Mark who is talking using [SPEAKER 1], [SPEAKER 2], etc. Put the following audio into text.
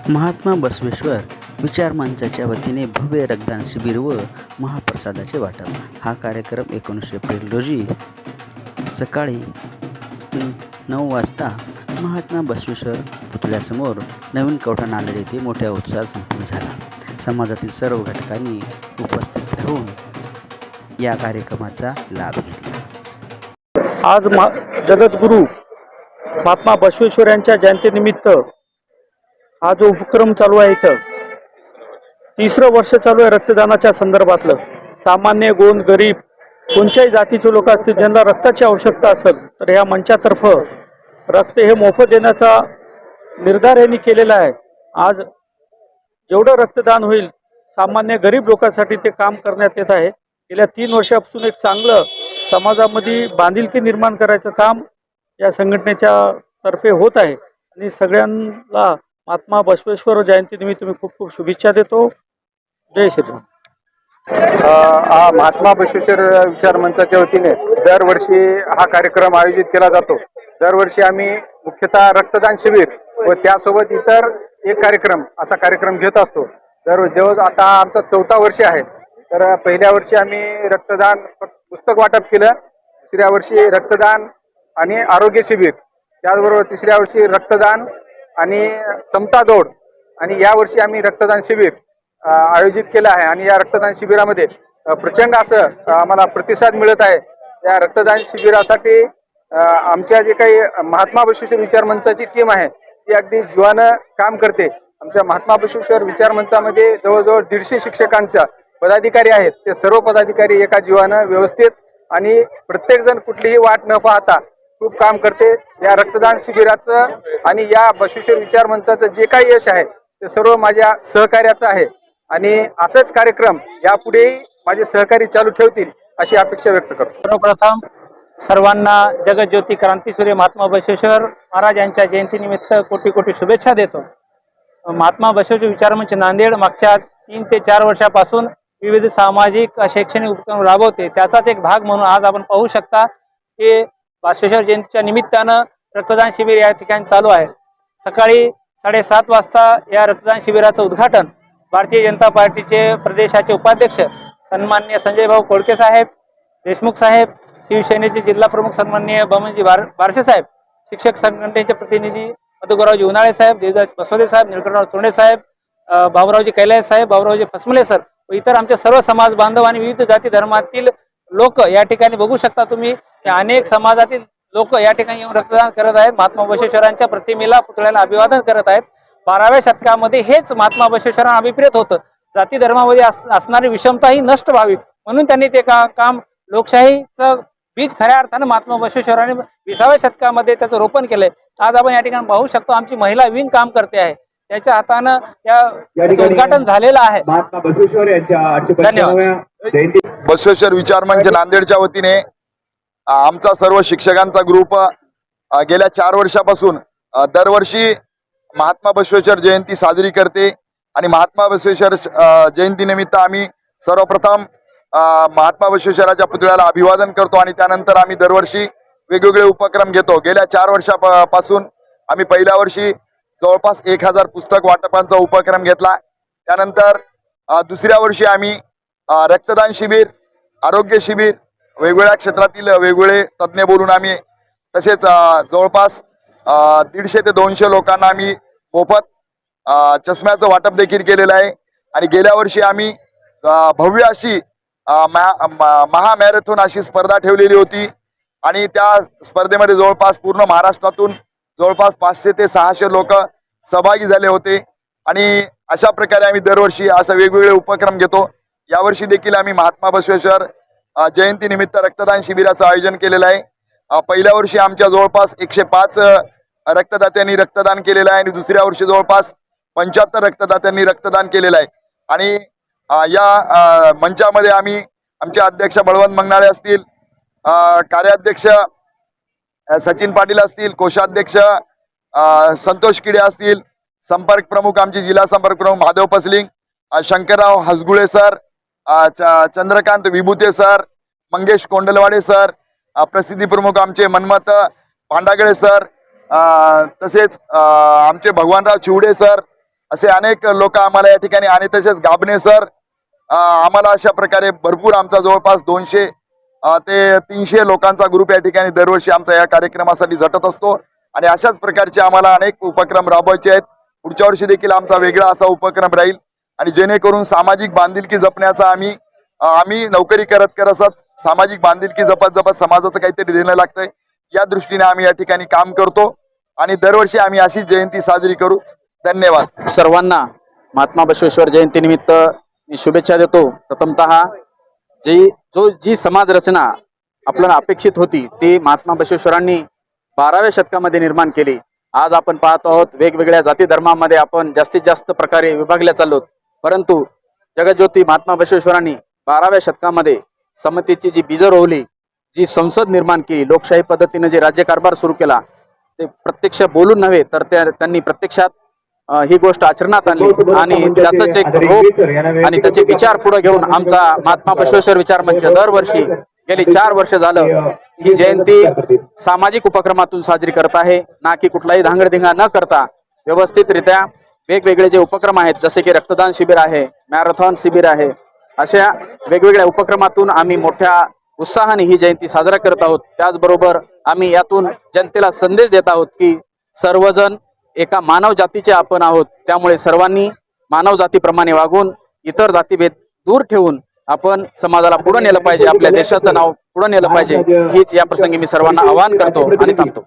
[SPEAKER 1] महात्मा बसवेश्वर विचार मंचाच्या वतीने भव्य रक्तदान शिबिर व महाप्रसादाचे वाटप. हा कार्यक्रम 19 एप्रिल रोजी सकाळी 9 वाजता महात्मा बसवेश्वर पुतळ्यासमोर नवीन कवठा नांदेड येथे मोठ्या उत्साहात संपन्न झाला. समाजातील सर्व घटकांनी उपस्थित राहून या कार्यक्रमाचा लाभ घेतला.
[SPEAKER 2] आज जगद्गुरू महात्मा बसवेश्वर यांच्या जयंतीनिमित्त हा जो उपक्रम चालू आहे, इथं 3रं वर्ष चालू आहे रक्तदानाच्या संदर्भातलं. सामान्य गोंद गरीब कोणत्याही जातीचे लोक असतील ज्यांना रक्ताची आवश्यकता असेल तर ह्या मंचातर्फ रक्त हे मोफत देण्याचा निर्धार यांनी केलेला आहे. आज जेवढं रक्तदान होईल सामान्य गरीब लोकांसाठी ते काम करण्यात येत आहे. गेल्या 3 वर्षापासून एक चांगलं समाजामध्ये बांधिलकी निर्माण करायचं काम या संघटनेच्या तर्फे होत आहे आणि सगळ्यांना महात्मा बसवेश्वर जयंतीनिमित्त मी खूप खूप शुभेच्छा देतो. जय श्रीराम.
[SPEAKER 3] महात्मा बसवेश्वर विचार मंचाच्या वतीने दरवर्षी हा कार्यक्रम आयोजित केला जातो. दरवर्षी आम्ही मुख्यतः रक्तदान शिबिर व त्यासोबत इतर एक कार्यक्रम असा कार्यक्रम घेत असतो. जेव्हा आता आमचं 4थं वर्ष आहे, तर पहिल्या वर्षी आम्ही रक्तदान पुस्तक वाटप केलं, दुसऱ्या वर्षी रक्तदान आणि आरोग्य शिबिर, त्याचबरोबर 3ऱ्या वर्षी रक्तदान आणि समता दौड आणि या वर्षी आम्ही रक्तदान शिबिर आयोजित केलं आहे. आणि या रक्तदान शिबिरामध्ये प्रचंड असं आम्हाला प्रतिसाद मिळत आहे. या रक्तदान शिबिरासाठी आमच्या जे काही महात्मा बसवेश्वर विचार मंचाची टीम आहे ती अगदी जीवानं काम करते. आमच्या महात्मा बसवेश्वर विचार मंचामध्ये जवळजवळ 150 शिक्षकांचा पदाधिकारी आहेत. ते सर्व पदाधिकारी एका जीवानं व्यवस्थित आणि प्रत्येक जण कुठलीही वाट न पाहता खूप काम करते. या रक्तदान शिबिराचं आणि या बसवेश्वर विचार मंचाचं जे काही यश आहे ते सर्व माझ्या सहकार्याचं आहे आणि असंच कार्यक्रम यापुढेही माझे सहकारी चालू ठेवतील अशी अपेक्षा व्यक्त करतो.
[SPEAKER 4] सर्वप्रथम सर्वांना जगज्योती क्रांतीसूर्य महात्मा बसवेश्वर महाराज यांच्या जयंतीनिमित्त कोटी कोटी शुभेच्छा देतो. महात्मा बसवेश्वर विचारमंच नांदेड मागच्या 3 ते 4 वर्षापासून विविध सामाजिक शैक्षणिक उपक्रम राबवते. त्याचाच एक भाग म्हणून आज आपण पाहू शकता की बसवेश्वर जयंतीच्या निमित्तानं रक्तदान शिबिर या ठिकाणी चालू आहे. सकाळी 7:30 वाजता या रक्तदान शिबिराचं उद्घाटन भारतीय जनता पार्टीचे प्रदेशाचे उपाध्यक्ष सन्माननीय संजय भाऊ कोळके साहेब, देशमुख साहेब, शिवसेनेचे जिल्हा प्रमुख सन्माननीय बमनजी बारसे साहेब, शिक्षक संघटनेचे प्रतिनिधी मधुकररावजी उन्हाळे साहेब, देवदास बसवदे साहेब, निळकंठराव चोंडे साहेब, बाबुरावजी कैलास साहेब, बाबुरावजी फसमले सर व इतर आमचे सर्व समाज बांधव आणि विविध जाती धर्मातील लोक या ठिकाणी बघू शकता तुम्ही. अनेक समाजातील लोक या ठिकाणी येऊन रक्तदान करत आहेत. महात्मा बसवेश्वरांच्या प्रतिमेला पुतळ्याला अभिवादन करत आहेत. 12व्या शतकामध्ये हेच महात्मा बसवेश्वरांना अभिप्रेत होतं. जाती धर्मामध्ये असणारी विषमता ही नष्ट व्हावी म्हणून त्यांनी ते काम लोकशाहीचं बीज खऱ्या अर्थानं महात्मा बसवेश्वरांनी 20व्या शतकामध्ये त्याचं रोपण केलंय. आज आपण या ठिकाणी पाहू शकतो आमची महिला विण काम करते आहे. त्याच्या हातानं त्याचं उद्घाटन झालेलं आहे.
[SPEAKER 5] महात्मा बसवेश्वर यांच्या
[SPEAKER 4] धन्यवाद.
[SPEAKER 6] बसवेश्वर विचार मंच नांदेडच्या वतीने आमचा सर्व शिक्षकांचा ग्रुप गेल्या 4 वर्षापासून दरवर्षी महात्मा बसवेश्वर जयंती साजरी करते आणि महात्मा बसवेश्वर जयंतीनिमित्त आम्ही सर्वप्रथम महात्मा बसवेश्वराच्या पुतळ्याला अभिवादन करतो आणि त्यानंतर आम्ही दरवर्षी वेगवेगळे उपक्रम घेतो. गेल्या 4 वर्षापासून आम्ही पहिल्या वर्षी जवळपास 1000 पुस्तक वाटपांचा उपक्रम घेतला. त्यानंतर 2ऱ्या वर्षी आम्ही रक्तदान शिबिर, आरोग्य शिबिर, वेगवेगळ्या क्षेत्रातील वेगवेगळे तज्ज्ञ बोलून आम्ही तसेच जवळपास 150 ते 200 लोकांना आम्ही मोफत चष्म्याचं वाटप देखील केलेलं आहे. आणि गेल्या वर्षी आम्ही भव्य अशी महामॅरेथॉन अशी स्पर्धा ठेवलेली होती आणि त्या स्पर्धेमध्ये जवळपास पूर्ण महाराष्ट्रातून जवळपास 500 ते 600 लोक सहभागी झाले होते. आणि अशा प्रकारे आम्ही दरवर्षी असं वेगवेगळे उपक्रम घेतो. यावर्षी देखील आम्ही महात्मा बसवेश्वर जयंतीनिमित्त रक्तदान शिबिराचं आयोजन केलेलं आहे. पहिल्या वर्षी आमच्या जवळपास 105 रक्तदात्यांनी रक्तदान केलेलं आहे आणि दुसऱ्या वर्षी जवळपास 75 रक्तदात्यांनी रक्तदान केलेलं आहे. आणि या मंचामध्ये आम्ही आमचे अध्यक्ष बळवंत मंगनाळे असतील, कार्याध्यक्ष सचिन पाटील असतील, कोषाध्यक्ष संतोष किडे असतील, संपर्क प्रमुख आमचे जिल्हा संपर्क प्रमुख Mahadev Pasling, Shankarrao Hasgule sir, Chandrakant Vibhute sir, Mangesh Kondalwade sir, प्रसिद्धी प्रमुख आमचे मनमत पांडागळे सर, तसेच आमचे भगवानराव चिवडे सर असे अनेक लोक आम्हाला या ठिकाणी आणि तसेच गाबणे सर आम्हाला अशा प्रकारे भरपूर आमचा जवळपास 200 ते 300 लोकांचा ग्रुप या ठिकाणी दरवर्षी आमचा या कार्यक्रमासाठी झटत असतो आणि अशाच प्रकारचे आम्हाला अनेक उपक्रम राबवायचे आहेत. पुढच्या वर्षी देखील आमचा वेगळा असा उपक्रम राहील आणि जेणेकरून सामाजिक बांधिलकी जपण्याचा आम्ही नोकरी करत सामाजिक बांधिलकी जपत समाजाचं काहीतरी देणं लागतंय या दृष्टीने आम्ही या ठिकाणी काम करतो आणि दरवर्षी आम्ही अशी जयंती साजरी करू. धन्यवाद.
[SPEAKER 7] सर्वांना महात्मा बसवेश्वर जयंतीनिमित्त मी शुभेच्छा देतो. प्रथमतः जी समाज रचना आपल्याला अपेक्षित होती ती महात्मा बसवेश्वरांनी 12व्या शतकामध्ये निर्माण केली. आज आपण पाहतो आहोत वेगवेगळ्या जाती धर्मामध्ये आपण जास्तीत जास्त प्रकारे विभागल्या चाललो, परंतु जगज्योती महात्मा बसवेश्वरांनी 12व्या शतकामध्ये समतेची जी बीजं रोवली, जी संसद निर्माण केली, लोकशाही पद्धतीने जे राज्यकारभार सुरू केला, ते प्रत्यक्ष बोलून नव्हे तर त्यांनी प्रत्यक्षात ही गोष्ट आचरणात आणली आणि त्याचंच एक रोप आणि त्याचे विचार पुढे घेऊन आमचा महात्मा बसवेश्वर विचार मंच दरवर्षी गेली 4 वर्ष झालं ही जयंती सामाजिक उपक्रमातून साजरी करत आहे, ना की कुठलाही धांगडधिंगा न करता व्यवस्थितरित्या वेगवेगळे जे उपक्रम आहेत जसे की रक्तदान शिबिर आहे, मॅरेथॉन शिबिर आहे, अशा वेगवेगळ्या उपक्रमातून आम्ही मोठ्या उत्साहाने ही जयंती साजरा करत आहोत. त्याचबरोबर आम्ही यातून जनतेला संदेश देत आहोत की सर्वजण एका मानव जातीचे आपण आहोत, त्यामुळे सर्वांनी मानव जातीप्रमाणे वागून इतर जातीभेद दूर ठेवून आपण समाजाला पुढे नेलं पाहिजे, आपल्या देशाचं नाव पुढे नेलं पाहिजे. हीच या प्रसंगी मी सर्वांना आवाहन करतो आणि थांबतो.